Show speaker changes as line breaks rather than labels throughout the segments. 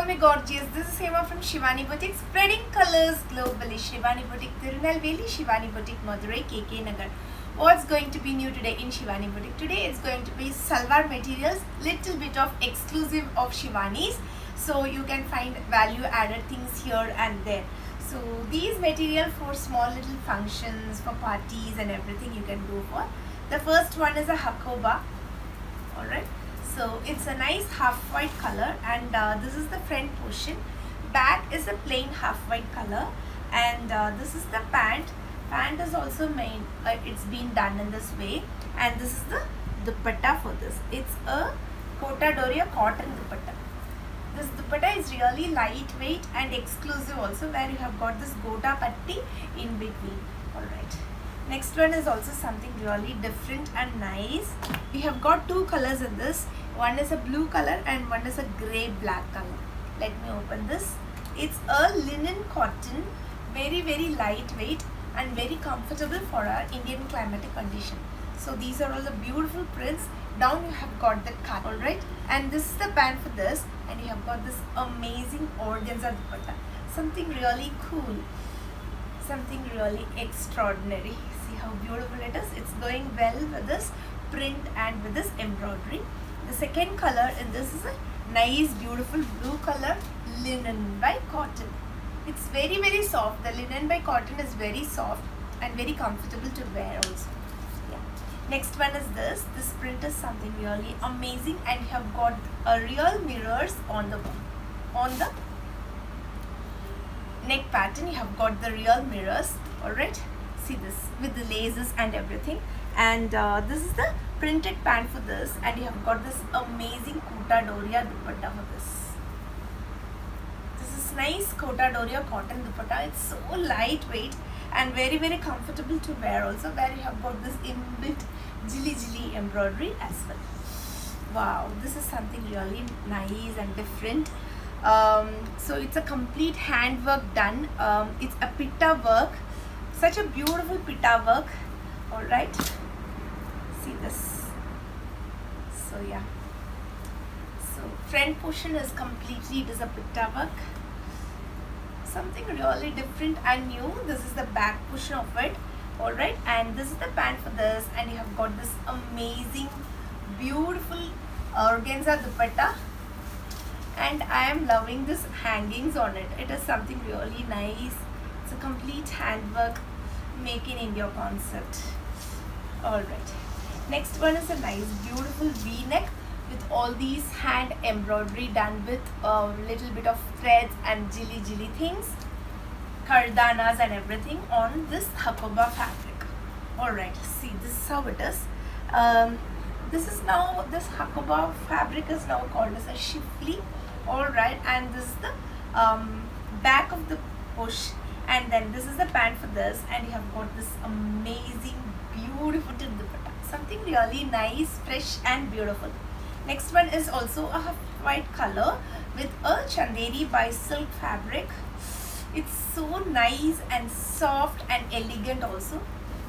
all my gorgeous. This is Hema from Shivani Boutique, spreading colors globally. Shivani Boutique Tirunelveli, Shivani Boutique Madurai, 𝐂𝐚𝐬𝐿. What's going to be new today in Shivani Boutique? Today is going to be salwar materials, little bit of exclusive of Shivanis. So you can find value added things here and there. So these material for small little functions, for parties and everything you can go for. The first one is a hakoba. Alright. So it's a nice half white color, and this is the front portion. Back is a plain half white color, and this is the pant. Pant is also made, it's been done in this way, and this is the dupatta for this. It's a 𝐵𝐻𝐻 cotton dupatta. This dupatta is really lightweight and exclusive also, where you have got this gota patti in between. Alright. Next one is also something really different and nice. We have got two colors in this. One is a blue color and one is a grey black color. Let me open this. It's a linen cotton, very lightweight and very comfortable for our Indian climatic condition. So these are all the beautiful prints. Down you have got the cut, alright. And this is the pant for this, and you have got this amazing organza dupatta. Something really cool, something really extraordinary. See how beautiful it is. It's going well with this print and with this embroidery. The second color in this is a nice beautiful blue color, linen by cotton. It's very soft. The linen by cotton is very soft and very comfortable to wear also. Yeah. Next one is this. This print is something really amazing, and you have got a real mirrors on the neck pattern. You have got the real mirrors. Alright. See this with the laces and everything. And this is the printed pant for this, and you have got this amazing 𝐵𝐻𝐻 dupatta for this. This is nice 𝐵𝐻𝐻 cotton dupatta. It's so lightweight and very comfortable to wear also, where you have got this inbuilt jilly embroidery as well. Wow, this is something really nice and different. So it's a complete handwork done. It's a pitta work, such a beautiful pitta work. Alright, see this. So yeah, so front portion is completely, it is a pitta work, something really different and new. This is the back portion of it. Alright, and this is the pant for this, and you have got this amazing beautiful organza dupatta, and I am loving this hangings on it. It is something really nice. It's a complete handwork, make in India concept. Alright, next one is a nice beautiful v-neck with all these hand embroidery done with a little bit of threads and jilly things, kardanas and everything on this hakoba fabric. Alright, see, this is how it is. This hakoba fabric is now called as a shifli. Alright, and this is the back of the push, and then this is the pant for this, and you have got this amazing beautiful dupatta, something really nice, fresh and beautiful. Next one is also a white color with a chanderi by silk fabric. It's so nice and soft and elegant also,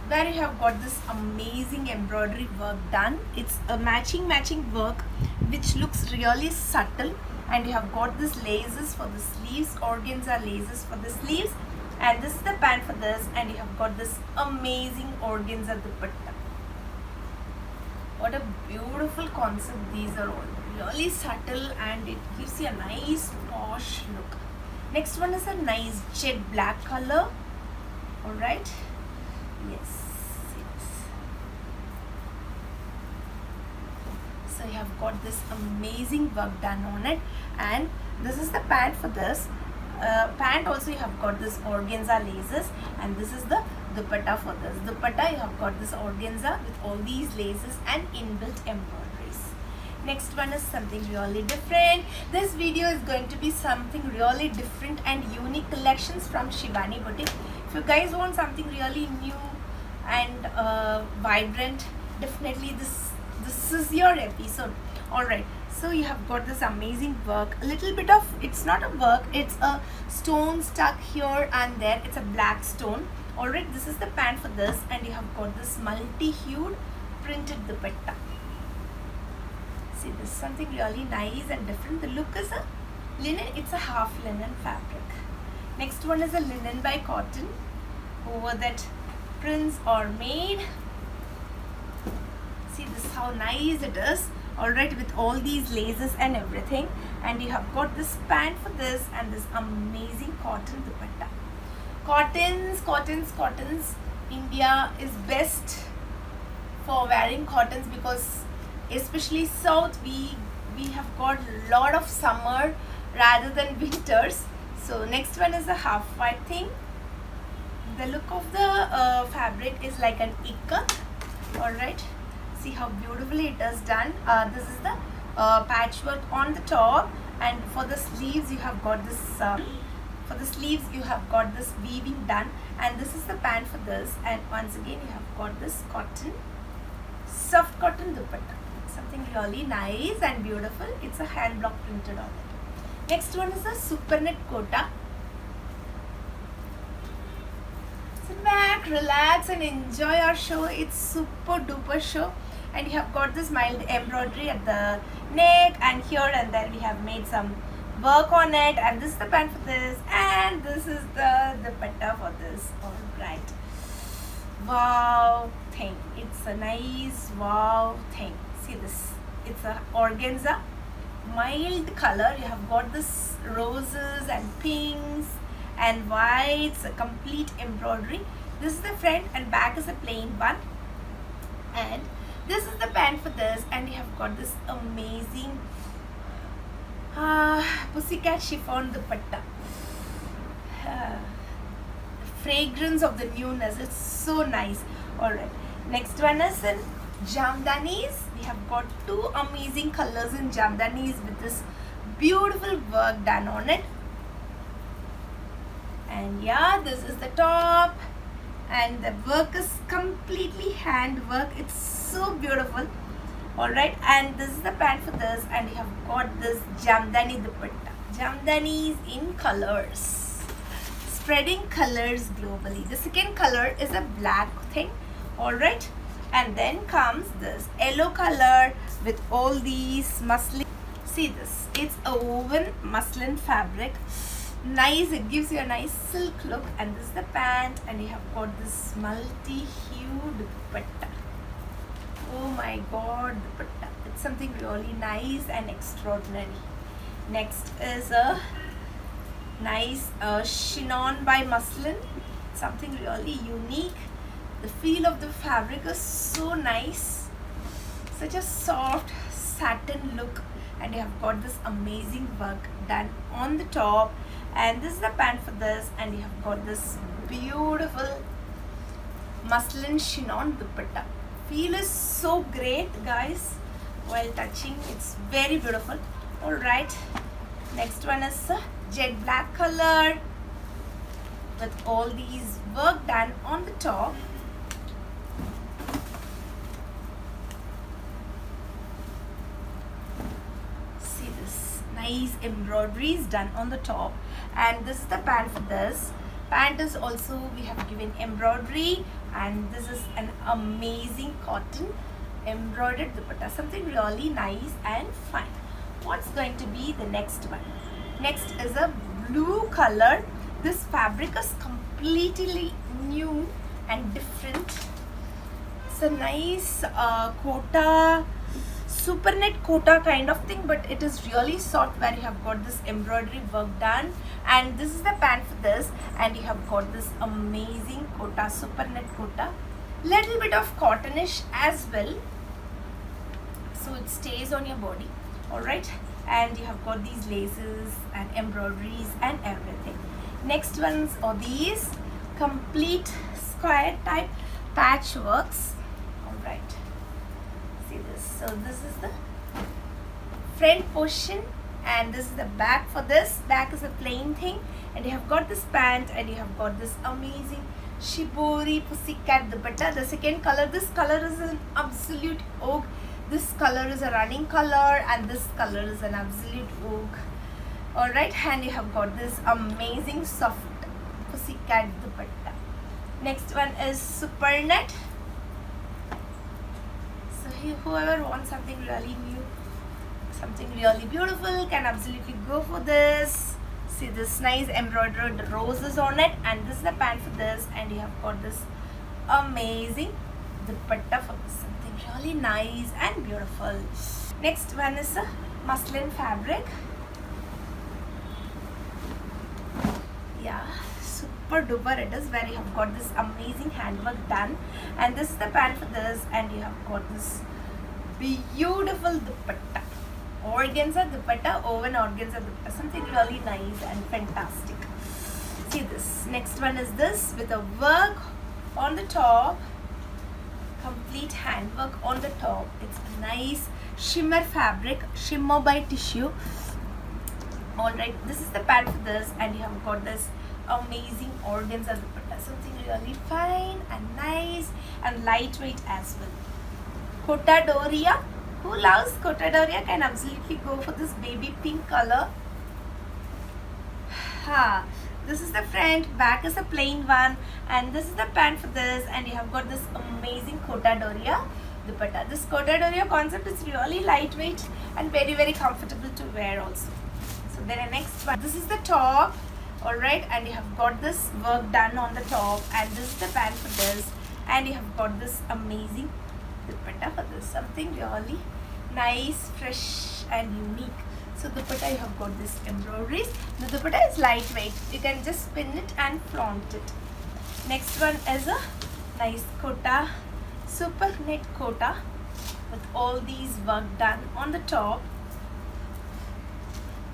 where you have got this amazing embroidery work done. It's a matching work which looks really subtle, and you have got this laces for the sleeves, organza laces for the sleeves, and this is the pant for this, and you have got this amazing organza dupatta. What a beautiful concept. These are all really subtle, and it gives you a nice posh look. Next one is a nice jet black color. Alright, yes. So you have got this amazing work done on it, and this is the pant for this. Pant also you have got this organza laces, and this is the dupatta for this. Dupatta you have got this organza with all these laces and inbuilt embroideries. Next one is something really different. This video is going to be something really different and unique collections from Shivani Boutique. If you guys want something really new and vibrant, definitely this is your episode. Alright, so you have got this amazing work, a little bit of, it's not a work, it's a stone stuck here and there. It's a black stone. Alright, this is the pant for this, and you have got this multi-hued printed dupatta. See, this is something really nice and different. The look is a Linen, it's a half linen fabric. Next one is a linen by cotton. Over that prints are made. See this, how nice it is. Alright, with all these laces and everything. And you have got this pant for this and this amazing cotton dupatta. Cottons. India is best for wearing cottons because especially south we have got a lot of summer rather than winters. So next one is a half white thing. The look of the fabric is like an ikat. Alright, see how beautifully it is done. This is the patchwork on the top, and for the sleeves you have got this weaving done, and this is the pant for this, and once again you have got this soft cotton dupatta, something really nice and beautiful. It's a hand block printed on it. Next one is a super knit kota. Sit back, relax and enjoy our show. It's super duper show, and you have got this mild embroidery at the neck and here and there we have made some work on it, and this is the pant for this, and this is the dupatta for this. Alright, wow thing, it's a nice wow thing. See this, it's a organza, mild color. You have got this roses and pinks and whites, a complete embroidery. This is the front, and back is a plain one, and this is the pant for this, and you have got this amazing pussycat chiffon dupatta. Fragrance of the newness, it's so nice. Alright, next one is in jamdanis. We have got two amazing colors in jamdanis with this beautiful work done on it. And yeah, this is the top, and the work is completely hand work. It's so beautiful. Alright, and this is the pant for this, and you have got this jamdani dupatta. Jamdanis in colors, spreading colors globally. The second color is a black thing. Alright, and then comes this yellow color with all these muslin. See this, it's a woven muslin fabric. Nice, it gives you a nice silk look, and this is the pant, and you have got this multi-hued dupatta. Oh my god, dupatta, it's something really nice and extraordinary. Next is a nice chignon by muslin, something really unique. The feel of the fabric is so nice, such a soft satin look, and you have got this amazing work done on the top, and this is the pant for this, and you have got this beautiful muslin chignon dupatta. Feel is so great, guys, while touching. It's very beautiful. Alright, next one is a jet black color with all these work done on the top. See this nice embroideries done on the top, and this is the pant for this. Pant is also, we have given embroidery, and this is an amazing cotton embroidered dupatta, something really nice and fine. What's going to be the next one? Next is a blue color. This fabric is completely new and different. It's a nice kota, super knit kota kind of thing, but it is really soft, where you have got this embroidery work done, and this is the pant for this, and you have got this amazing kota, super knit kota, little bit of cottonish as well, so it stays on your body. Alright, and you have got these laces and embroideries and everything. Next ones are these complete square type patchworks. Alright, see this. So this is the front portion, and this is the back for this. Back is a plain thing, and you have got this pant, and you have got this amazing shibori pussycat dupatta. The second color, this color is an absolute oak. This color is a running color, and this color is an absolute oak. Alright, and you have got this amazing soft pussycat dupatta. Next one is super net. So whoever wants something really new, Something really beautiful, can absolutely go for this. See this nice embroidered roses on it, and this is the pant for this, and you have got this amazing dupatta for this. Something really nice and beautiful. Next one is a muslin fabric. Yeah, super duper it is, where you have got this amazing handwork done, and this is the pant for this, and you have got this beautiful dupatta, organza dupatta, woven organza dupatta. Something really nice and fantastic. See this. Next one is this with a work on the top, complete handwork on the top. It's a nice shimmer fabric, shimmer by tissue. Alright, this is the pant for this, and you have got this amazing organza dupatta. Something really fine and nice and lightweight as well. Cotadoria. Who loves Cotadoria can absolutely go for this baby pink color. This is the front, back is a plain one, and this is the pant for this, and you have got this amazing Cotadoria dupatta. This Cotadoria concept is really lightweight and very comfortable to wear also. So then the next one, this is the top, alright, and you have got this work done on the top, and this is the pant for this, and you have got this amazing dupatta for this. Something really nice, fresh and unique. So dupatta, you have got this embroideries. The dupatta is lightweight, you can just spin it and flaunt it. Next one is a nice kota, super knit kota with all these work done on the top.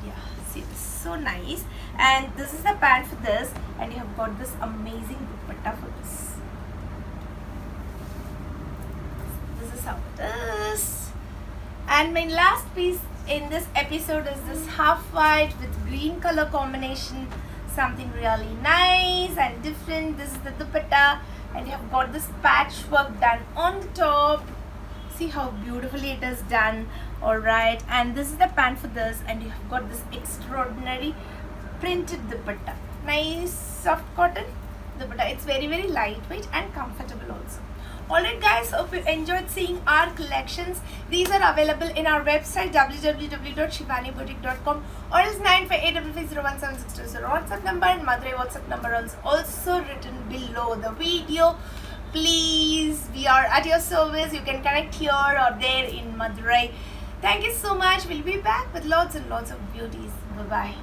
Yeah, see, this is so nice, and this is the pant for this, and you have got this amazing dupatta for this. This is how it is. And my last piece in this episode is this half white with green color combination. Something really nice and different. This is the dupatta, and you have got this patchwork done on the top. See how beautifully it is done. Alright, and this is the pant for this, and you have got this extraordinary printed dupatta. Nice soft cotton dupatta. It's very lightweight and comfortable also. Alright guys, hope you enjoyed seeing our collections. These are available in our website www.shivaniBoutique.com, or else 9585501762. WhatsApp number and Madurai WhatsApp number is also written below the video. Please, we are at your service. You can connect here or there in Madurai. Thank you so much. We'll be back with lots and lots of beauties. Bye bye.